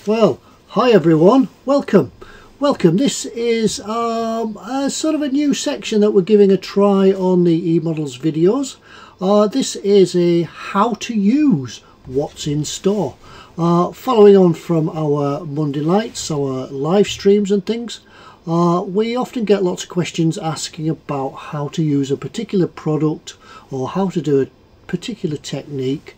Well, hi everyone, welcome. This is a sort of a new section that we're giving a try on the eModels videos. This is a how to use what's in store. Following on from our Monday nights, our live streams and things, we often get lots of questions asking about how to use a particular product or how to do a particular technique.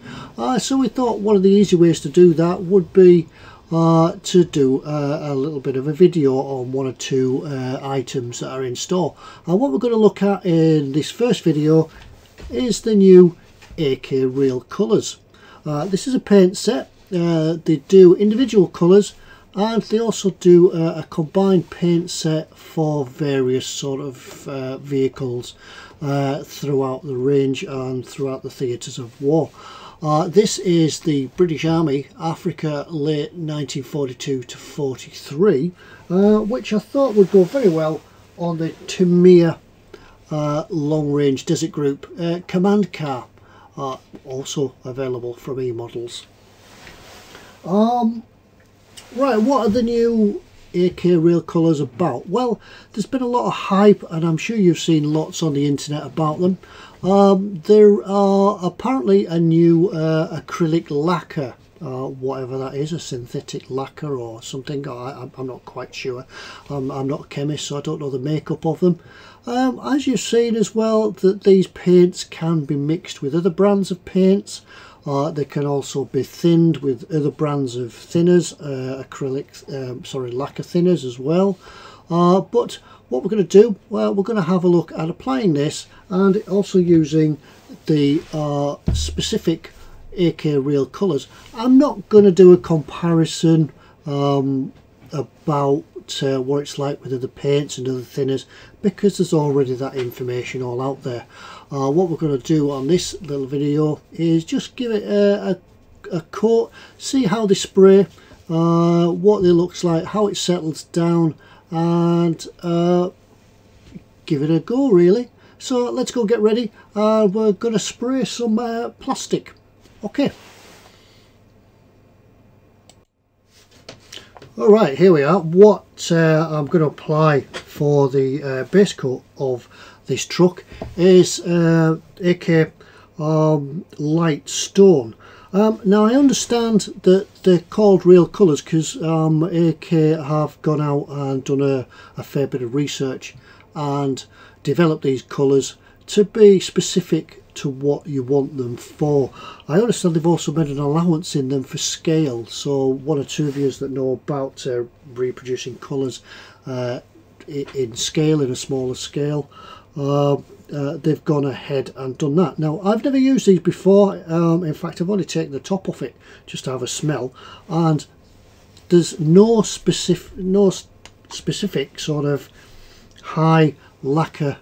So we thought one of the easy ways to do that would be to do a little bit of a video on one or two items that are in store. And what we're going to look at in this first video is the new AK Real Colours. This is a paint set. They do individual colours and they also do a combined paint set for various sort of vehicles throughout the range and throughout the theatres of war. This is the British Army, Africa, late 1942 to 43, which I thought would go very well on the Tamiya long range desert group command car, also available from eModels. Right, what are the new AK Real Colours about? Well, there's been a lot of hype and I'm sure you've seen lots on the internet about them. There are apparently a new acrylic lacquer, whatever that is, a synthetic lacquer or something. I'm not quite sure. I'm not a chemist, so I don't know the makeup of them. As you've seen as well, that these paints can be mixed with other brands of paints. They can also be thinned with other brands of thinners, lacquer thinners as well. But what we're going to do, well, we're going to have a look at applying this and also using the specific AK Real Colours. I'm not going to do a comparison about what it's like with other paints and other thinners because there's already that information all out there. What we're going to do on this little video is just give it a coat, see how they spray, what they looks like, how it settles down, and give it a go really. So let's go get ready. We're going to spray some plastic. Okay. Alright, here we are. What I'm going to apply for the base coat of this truck is AK Light Stone. Now I understand that they're called Real Colours because AK have gone out and done a fair bit of research and developed these colours to be specific to what you want them for. I understand they've also made an allowance in them for scale, so one or two of you that know about reproducing colours in scale, in a smaller scale, they've gone ahead and done that. Now I've never used these before. In fact, I've only taken the top off it just to have a smell, and there's no specific sort of high lacquer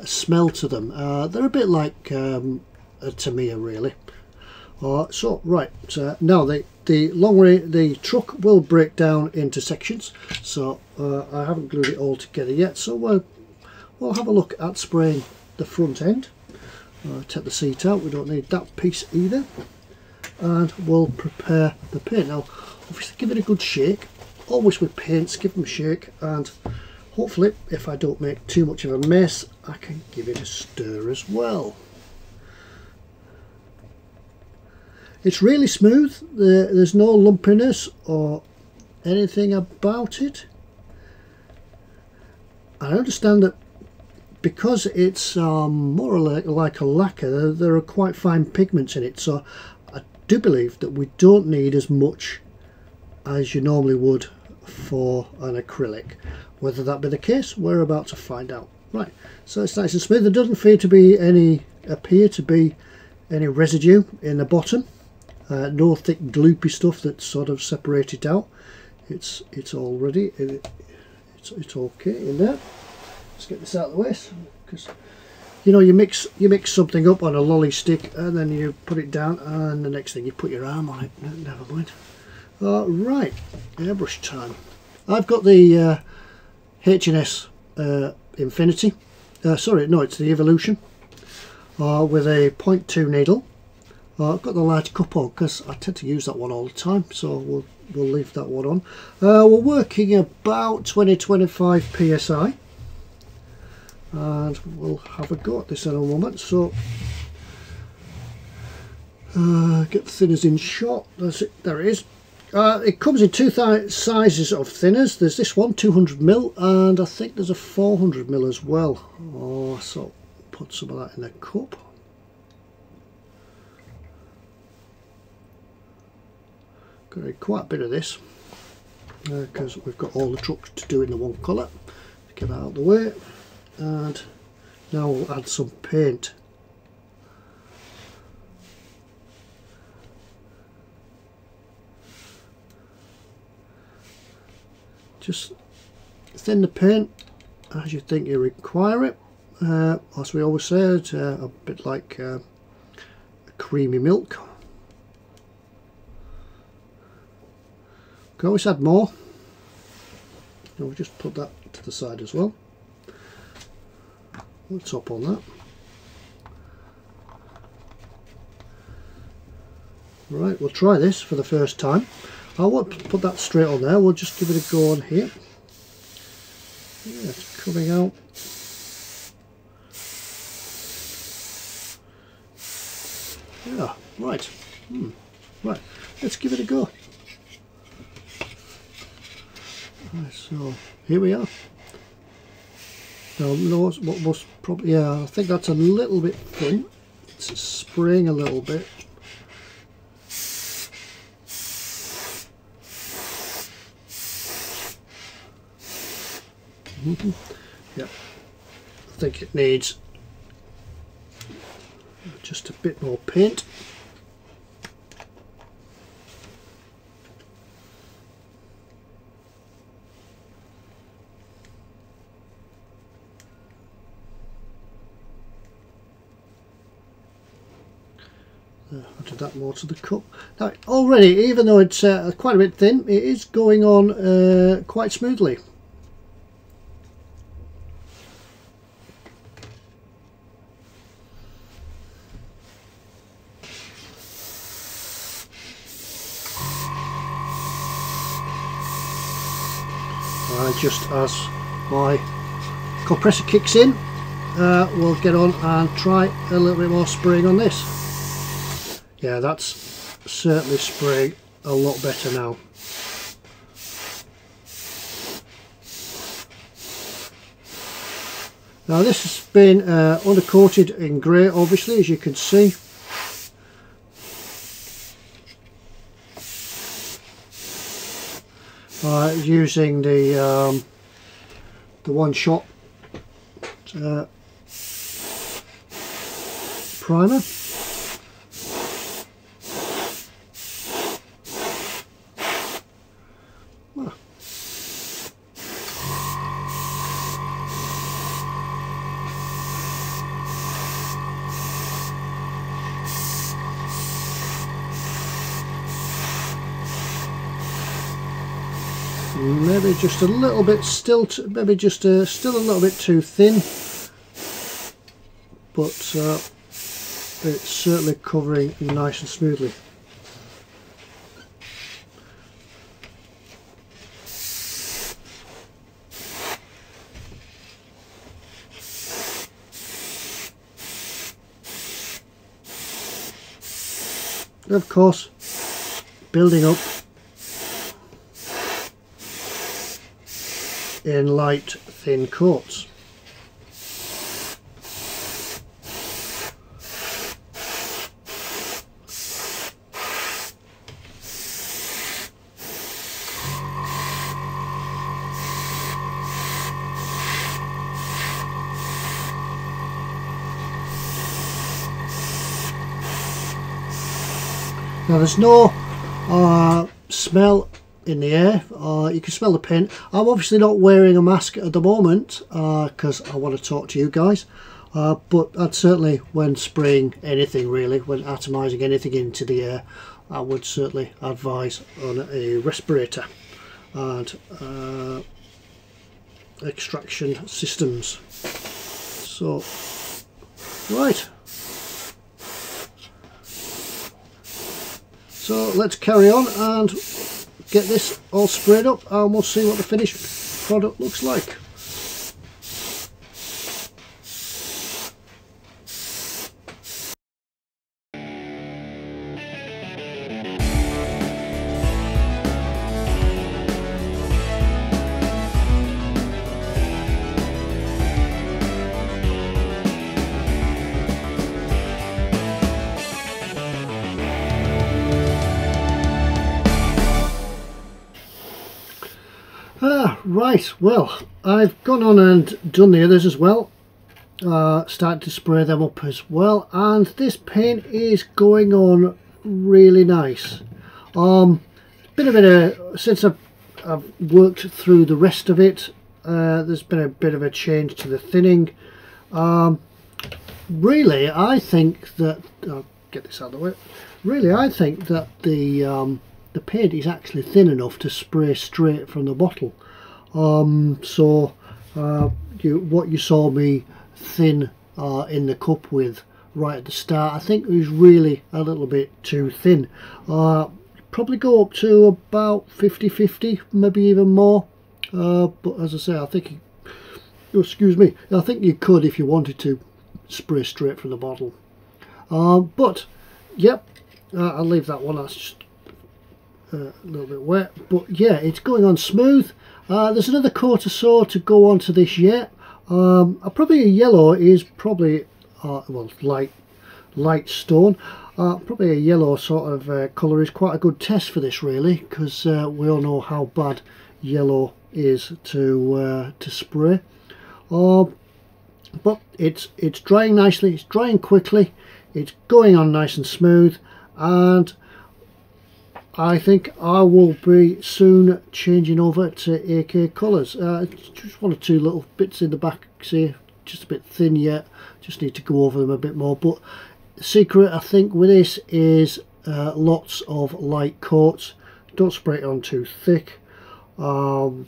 smell to them. They're a bit like a Tamiya really. So right, now the truck will break down into sections, so I haven't glued it all together yet, so we'll have a look at spraying the front end. Take the seat out, we don't need that piece either, and we'll prepare the paint. Now obviously give it a good shake, always with paints, give them a shake, and hopefully if I don't make too much of a mess I can give it a stir as well. It's really smooth, there's no lumpiness or anything about it. I understand that because it's more like a lacquer, there are quite fine pigments in it, so I do believe that we don't need as much as you normally would for an acrylic. Whether that be the case, we're about to find out. Right, so it's nice and smooth. There doesn't appear to be any residue in the bottom. No thick gloopy stuff that's sort of separated out. It's already it's okay in there. Let's get this out of the way, because you know you mix something up on a lolly stick and then you put it down and the next thing you put your arm on it. Never mind. Right, airbrush time. I've got the H&S Infinity, sorry, no, it's the Evolution, with a 0.2 needle. I've got the large cup on because I tend to use that one all the time, so we'll leave that one on. We're working about 20-25 psi, and we'll have a go at this in a moment. So get the thinners in shot. That's it. There it is. It comes in two sizes of thinners. There's this one, 200mm, and I think there's a 400mm as well. Oh, so put some of that in a cup. Got quite a bit of this because we've got all the trucks to do in the one colour. Get that out of the way, and now we'll add some paint. Just thin the paint as you think you require it. As we always said, a bit like creamy milk. Can always add more. And we'll just put that to the side as well. We'll top on that. Right, we'll try this for the first time. I won't put that straight on there, we'll just give it a go on here. Yeah, it's coming out. Yeah, right. Right, let's give it a go. Right, so here we are. Now, what was probably, yeah, I think that's a little bit thin. It's spraying a little bit. Yeah, I think it needs just a bit more paint. Add that more to the cup. Now, already, even though it's quite a bit thin, it is going on quite smoothly. Just as my compressor kicks in, we'll get on and try a little bit more spraying on this. Yeah, that's certainly spraying a lot better now. Now this has been undercoated in grey, obviously, as you can see. Using the one-shot primer. Maybe just a little bit still, maybe just still a little bit too thin, but it's certainly covering nice and smoothly. And of course, building up in light thin coats. Now there's no smell in the air. You can smell the paint. I'm obviously not wearing a mask at the moment because I want to talk to you guys, but I'd certainly, when spraying anything really, when atomizing anything into the air, I would certainly advise on a respirator and extraction systems. So right, so let's carry on and get this all sprayed up and we'll see what the finished product looks like. Right, well, I've gone on and done the others as well, started to spray them up as well, and this paint is going on really nice. Been a bit of, since I've worked through the rest of it, there's been a bit of a change to the thinning. Really, I think that, I'll get this out of the way, really I think that the paint is actually thin enough to spray straight from the bottle. What you saw me thin in the cup with right at the start, I think it was really a little bit too thin. Probably go up to about 50-50, maybe even more, but as I say, I think excuse me, I think you could, if you wanted to, spray straight from the bottle. But yep, I'll leave that one. That's just a little bit wet, but yeah, it's going on smooth. There's another coat or so to go on to this yet. Probably a yellow is probably well, light stone. Probably a yellow sort of colour is quite a good test for this, really, because we all know how bad yellow is to spray. But it's drying nicely, it's drying quickly, it's going on nice and smooth, and I think I will be soon changing over to AK colours. Just one or two little bits in the back, see, just a bit thin yet, just need to go over them a bit more. But the secret, I think, with this is lots of light coats. Don't spray it on too thick. Thin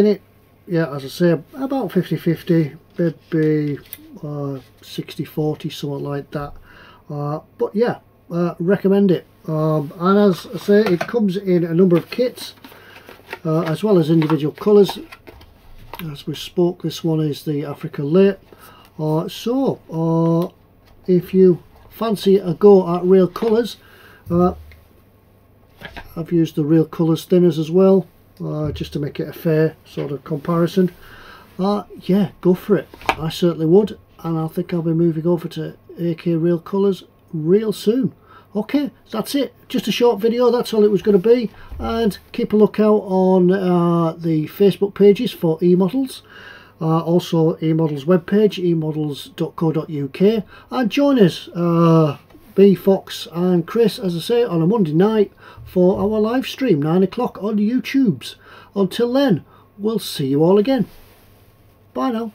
it, yeah, as I say, about 50-50, maybe 60-40, something like that. But yeah, recommend it. And as I say, it comes in a number of kits, as well as individual colours. As we spoke, this one is the Africa Late. So if you fancy a go at real colours, I've used the real colours thinners as well, just to make it a fair sort of comparison. Yeah, go for it. I certainly would, and I think I'll be moving over to AK real colours real soon. Okay, that's it. Just a short video, that's all it was going to be. And keep a lookout on the Facebook pages for eModels. Also eModels webpage, emodels.co.uk. And join us, me, Fox and Chris, as I say, on a Monday night for our live stream, 9 o'clock on YouTube's. Until then, we'll see you all again. Bye now.